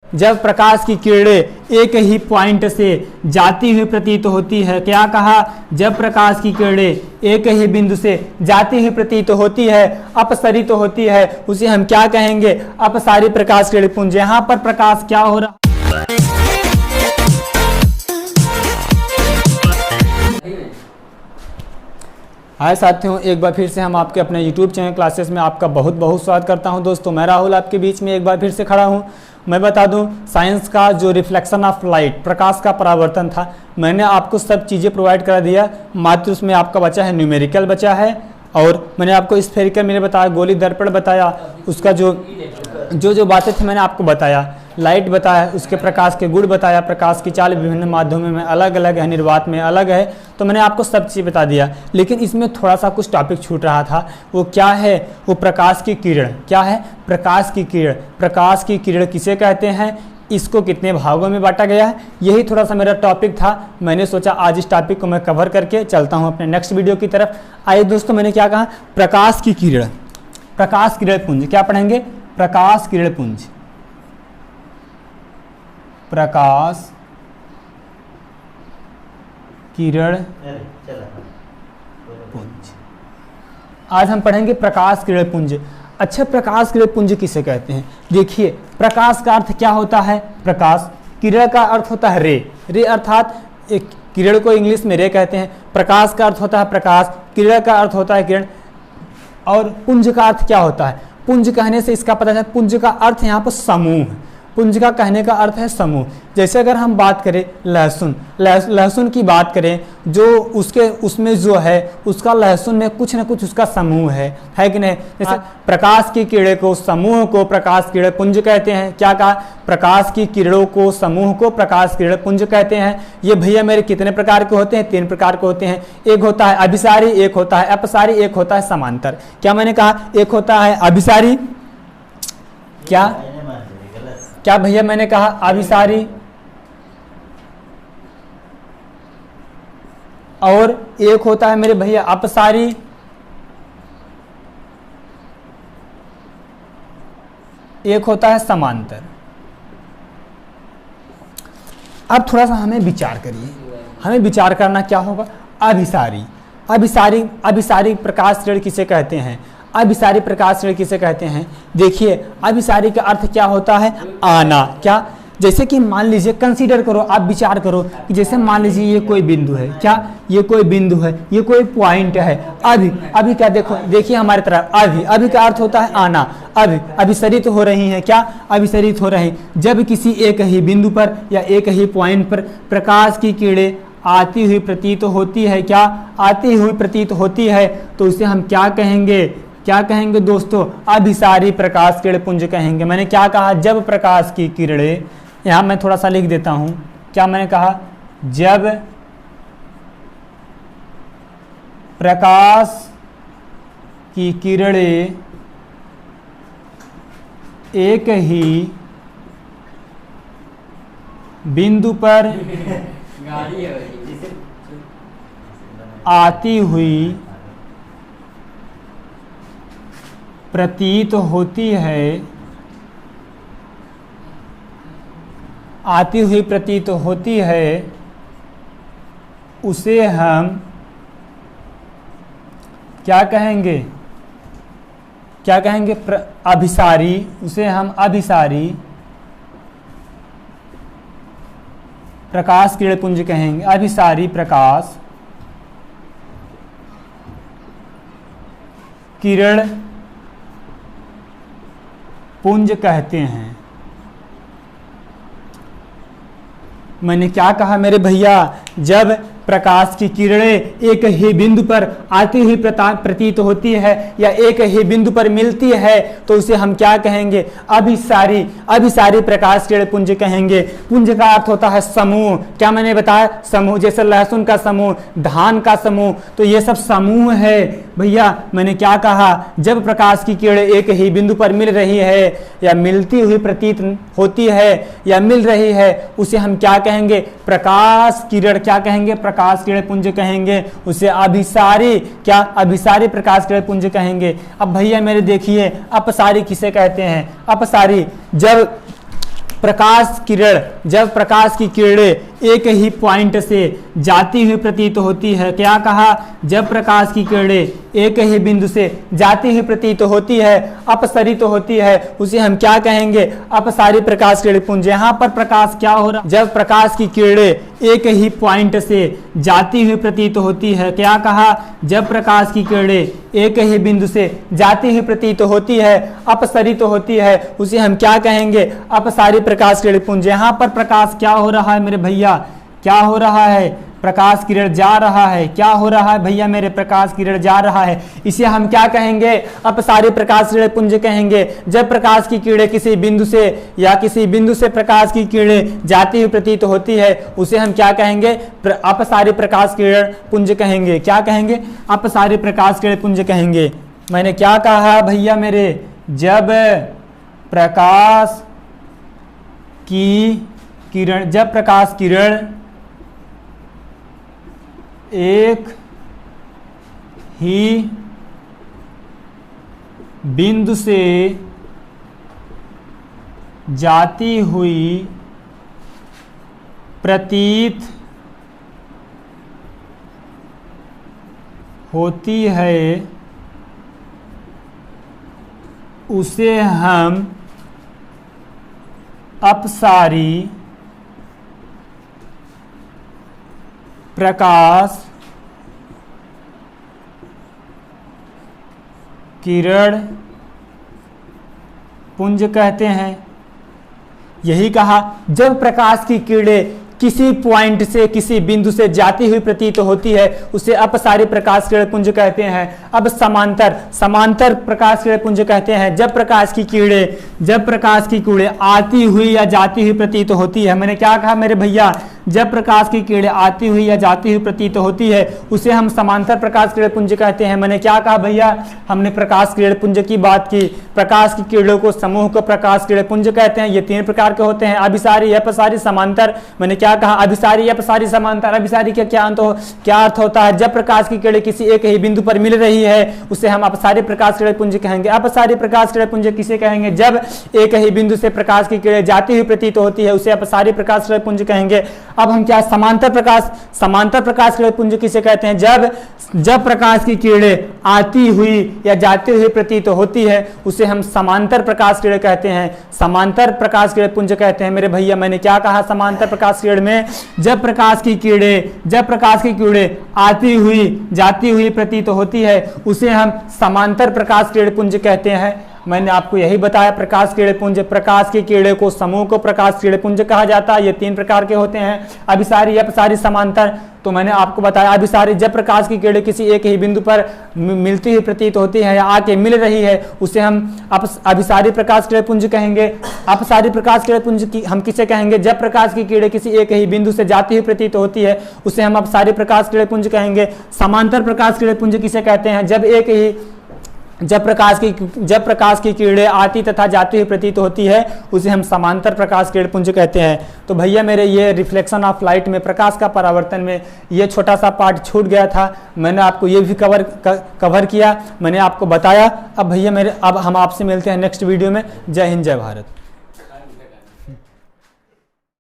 जब प्रकाश की किरणें एक ही पॉइंट से जाती हुई प्रतीत होती है, क्या कहा, जब प्रकाश की किरणें एक ही बिंदु से जाती हुई प्रतीत होती है, अपसरित होती है, उसे हम क्या कहेंगे, अपसारी प्रकाश किरण पुंज। यहाँ पर प्रकाश क्या हो रहा, हाय साथियों, एक बार फिर से हम आपके अपने YouTube चैनल क्लासेस में आपका बहुत बहुत स्वागत करता हूं। दोस्तों मैं राहुल आपके बीच में एक बार फिर से खड़ा हूं। मैं बता दूं, साइंस का जो रिफ्लेक्शन ऑफ लाइट, प्रकाश का परावर्तन था, मैंने आपको सब चीज़ें प्रोवाइड करा दिया। मात्र उसमें आपका बचा है न्यूमेरिकल बचा है, और मैंने आपको स्फेरिकल मैंने बताया, गोली दर्पण बताया, उसका जो बातें थी मैंने आपको बताया, लाइट बताया, उसके प्रकाश के गुण बताया, प्रकाश की चाल विभिन्न माध्यमों में अलग अलग है, निर्वात में अलग है, तो मैंने आपको सब चीज़ बता दिया। लेकिन इसमें थोड़ा सा कुछ टॉपिक छूट रहा था। वो क्या है, वो प्रकाश की किरण। क्या है, प्रकाश की किरण। प्रकाश की किरण किसे कहते हैं, इसको कितने भागों में बांटा गया है, यही थोड़ा सा मेरा टॉपिक था। मैंने सोचा आज इस टॉपिक को मैं कवर करके चलता हूँ अपने नेक्स्ट वीडियो की तरफ। आइए दोस्तों, मैंने क्या कहा, प्रकाश की किरण, प्रकाश किरण पुंज। क्या पढ़ेंगे, प्रकाश किरण पुंज, प्रकाश किरण पुंज। आज हम पढ़ेंगे प्रकाश किरण पुंज। अच्छा, प्रकाश किरण पुंज किसे कहते हैं? देखिए, प्रकाश का अर्थ क्या होता है, प्रकाश। किरण का अर्थ होता है रे, रे अर्थात एक किरण को इंग्लिश में रे कहते हैं। प्रकाश का अर्थ होता है प्रकाश, किरण का अर्थ होता है किरण, और पुंज का अर्थ क्या होता है? पुंज कहने से इसका पता चलता है, पुंज का अर्थ यहाँ पर समूह। पुंज का कहने का अर्थ है समूह। जैसे अगर हम बात करें लहसुन, लहसुन की बात करें, जो उसमें जो है उसका लहसुन में कुछ न कुछ उसका समूह है कि नहीं? जैसे प्रकाश की किरणों को, समूह को प्रकाश किरण पुंज कहते हैं। क्या कहा, प्रकाश की किरणों को, समूह को प्रकाश किरण पुंज कहते हैं। ये भैया मेरे कितने प्रकार के होते हैं? 3 प्रकार के होते हैं। एक होता है अभिसारी, एक होता है अपसारी, एक होता है समांतर। क्या मैंने कहा, एक होता है अभिसारी, क्या भैया मैंने कहा, अभिसारी, और एक होता है मेरे भैया अपसारी, एक होता है समांतर। अब थोड़ा सा हमें विचार करिए, हमें विचार करना क्या होगा। अभिसारी, अभिसारी प्रकाश किरण किसे कहते हैं? अभिसारी प्रकाश किरण किसे कहते हैं? देखिए, अभिसारी का अर्थ क्या होता है, आना। क्या, जैसे कि मान लीजिए, कंसीडर करो, आप विचार करो कि जैसे मान लीजिए ये कोई बिंदु है। क्या, ये कोई बिंदु है, ये कोई पॉइंट है। अभी क्या, देखिए हमारी तरफ, अभी का अर्थ होता है आना। अभिसरित हो रही हैं। क्या, अभिसरित हो रहे हैं। जब किसी एक ही बिंदु पर या एक ही पॉइंट पर प्रकाश की किरणें आती हुई प्रतीत होती है, क्या, आती हुई प्रतीत होती है, तो उसे हम क्या कहेंगे, क्या कहेंगे दोस्तों, अभिसारी प्रकाश किरण पुंज कहेंगे। मैंने क्या कहा, जब प्रकाश की किरणें, यहाँ मैं थोड़ा सा लिख देता हूँ, क्या मैंने कहा, जब प्रकाश की किरणें एक ही बिंदु पर आती हुई प्रतीत होती है, आती हुई प्रतीत होती है, उसे हम क्या कहेंगे, क्या कहेंगे, अभिसारी। उसे हम अभिसारी प्रकाश किरण पुंज कहेंगे। अभिसारी प्रकाश किरण पुंज कहते हैं। मैंने क्या कहा मेरे भैया, जब प्रकाश की किरणें एक ही बिंदु पर आती हुई प्रतीत होती है या एक ही बिंदु पर मिलती है, तो उसे हम क्या कहेंगे, अभिसारी, अभिसारी प्रकाश किरण पुंज कहेंगे। पुंज का अर्थ होता है समूह। क्या मैंने बताया, समूह। जैसे लहसुन का समूह, धान का समूह, तो ये सब समूह है भैया। मैंने क्या कहा, जब प्रकाश की किरणें एक ही बिंदु पर मिल रही है या मिलती हुई प्रतीत होती है या मिल रही है, उसे हम क्या कहेंगे, प्रकाश किरण, क्या कहेंगे, प्रकाश किरण पुंज कहेंगे। उसे अभिसारी, क्या, अभिसारी प्रकाश किरण पुंज कहेंगे। अब भैया मेरे देखिए, अपसारी किसे कहते हैं? अपसारी, जब प्रकाश किरण, जब प्रकाश की किरणें एक ही पॉइंट से जाती हुई प्रतीत होती है, क्या कहा, जब प्रकाश की किरणें एक ही बिंदु से जाती हुई प्रतीत होती है, अपसरित होती है, उसे हम क्या कहेंगे, अपसारी प्रकाश किरण पुंज। यहाँ पर प्रकाश क्या हो रहा, जब प्रकाश की किरणें एक ही पॉइंट से जाती हुई प्रतीत होती है, क्या कहा, जब प्रकाश की किरणें एक ही बिंदु से जाती हुई प्रतीत होती है, अपसरित होती है, उसे हम क्या कहेंगे, अपसारी प्रकाश किरण पुंज। यहाँ पर प्रकाश क्या हो रहा है मेरे भैया, क्या हो रहा है, प्रकाश किरण जा रहा है, क्या हो रहा है भैया मेरे, प्रकाश किरण जा रहा है, इसे हम क्या कहेंगे, अपसारी प्रकाश किरण पुंज कहेंगे। जब प्रकाश की किरणें किसी बिंदु से या किसी बिंदु से प्रकाश की किरणें जाती हुई प्रतीत होती है, उसे हम क्या कहेंगे, अपसारी प्रकाश किरण पुंज कहेंगे। क्या कहेंगे, अपसारी प्रकाश किरण पुंज कहेंगे। मैंने क्या कहा भैया मेरे, जब प्रकाश की किरण, जब प्रकाश किरण एक ही बिंदु से जाती हुई प्रतीत होती है, उसे हम अपसारी प्रकाश किरण पुंज कहते हैं। यही कहा, जब प्रकाश की किरणें किसी पॉइंट से किसी बिंदु से जाती हुई प्रतीत होती है, उसे अपसारी प्रकाश किरण पुंज कहते हैं। अब समांतर प्रकाश किरण पुंज कहते हैं जब प्रकाश की किरणें आती हुई या जाती हुई प्रतीत होती है। मैंने क्या कहा मेरे भैया, जब प्रकाश की किरणें आती हुई या जाती हुई प्रतीत होती है, उसे हम समांतर प्रकाश किरण पुंज कहते हैं। मैंने क्या कहा भैया, हमने प्रकाश किरण पुंज की बात की। प्रकाश की किरणों को समूह को प्रकाश किरण पुंज कहते हैं। ये 3 प्रकार के होते हैं, अभिसारी, अपसारी, समांतर। मैंने क्या कहा, अभिसारी, अपसारी, समांतर। अभिसारी का क्या अर्थ होता है, जब प्रकाश की किरणें किसी एक ही बिंदु पर मिल रही है, उसे हम अपसारी प्रकाश किरण पुंज कहेंगे। अपसारी प्रकाश किरण पुंज किसे कहेंगे, जब एक ही बिंदु से प्रकाश की किरणें जाती हुई प्रतीत होती है, उसे अपसारी प्रकाश किरण पुंज कहेंगे। अब हम क्या, समांतर प्रकाश किरण पुंज किसे कहते हैं, जब प्रकाश की किरणें आती हुई या जाती हुई प्रतीत होती है, उसे हम समांतर प्रकाश किरण कहते हैं। समांतर प्रकाश किरण पुंज कहते हैं मेरे भैया। मैंने क्या कहा, समांतर प्रकाश किरण में जब प्रकाश की किरणें आती हुई जाती हुई प्रतीत होती है, उसे हम समांतर प्रकाश किरण पुंज कहते हैं। मैंने आपको यही बताया, प्रकाश किरण पुंज, प्रकाश की किरणें को समूह को प्रकाश किरण पुंज कहा जाता है। ये 3 प्रकार के होते हैं, अभिसारी, अपसारी, समांतर। तो मैंने आपको बताया, अभिसारी, जब प्रकाश की किरणें किसी एक ही बिंदु पर मिलती हुई प्रतीत होती है या आके मिल रही है, उसे हम अभिसारी प्रकाश किरण पुंज कहेंगे। अपसारी प्रकाश किरण पुंज हम किसे कहेंगे, जब प्रकाश की किरणें किसी एक ही बिंदु से जाती हुई प्रतीत होती है, उसे हम अपसारी प्रकाश किरण पुंज कहेंगे। समांतर प्रकाश किरण पुंज किसे कहते हैं, जब प्रकाश की किरणें आती तथा जाती हुई प्रतीत होती है, उसे हम समांतर प्रकाश किरण पुंज कहते हैं। तो भैया मेरे, ये रिफ्लेक्शन ऑफ लाइट में, प्रकाश का परावर्तन में ये छोटा सा पार्ट छूट गया था, मैंने आपको ये भी कवर किया, मैंने आपको बताया। अब भैया मेरे, अब हम आपसे मिलते हैं नेक्स्ट वीडियो में। जय हिंद, जय भारत।